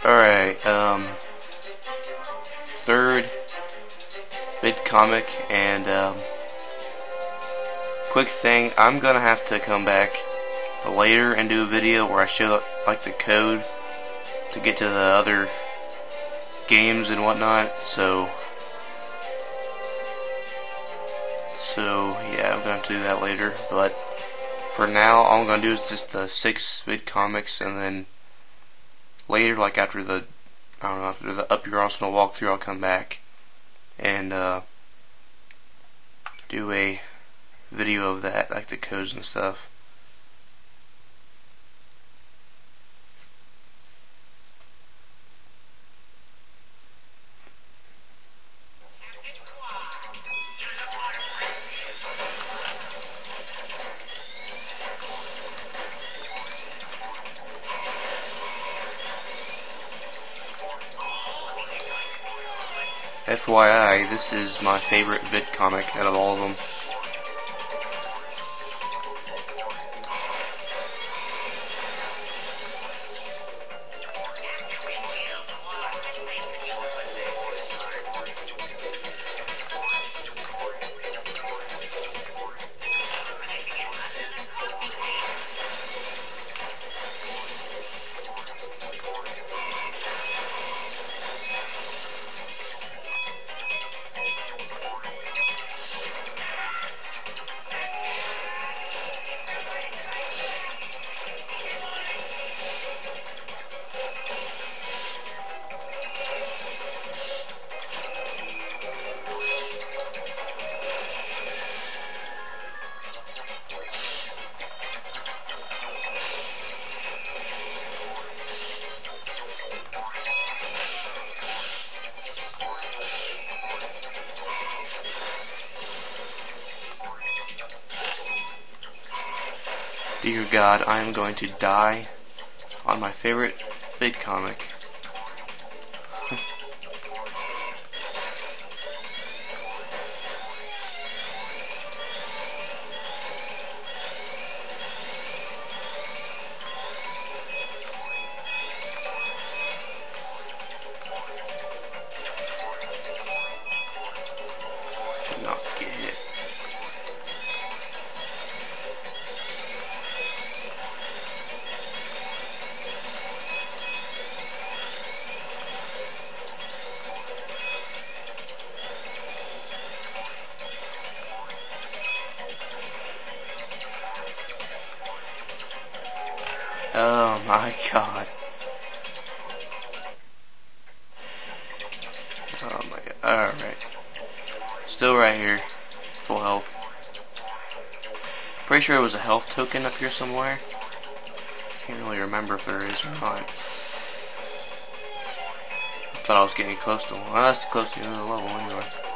Alright, third vid comic, and quick thing, I'm gonna have to come back later and do a video where I show like the code to get to the other games and whatnot, so yeah, I'm gonna have to do that later, but for now all I'm gonna do is just the 6 vid comics, and then later, like after the after the Up Your Arsenal walkthrough, I'll come back and do a video of that, like the codes and stuff. FYI, this is my favorite vid comic out of all of them. Dear God, I am going to die on my favorite vid comic. Do not get hit. Oh my God. Oh my God. Alright. Still right here. Full health. Pretty sure it was a health token up here somewhere. Can't really remember if there is or not. I thought I was getting close to one. Well, that's close to another level anyway.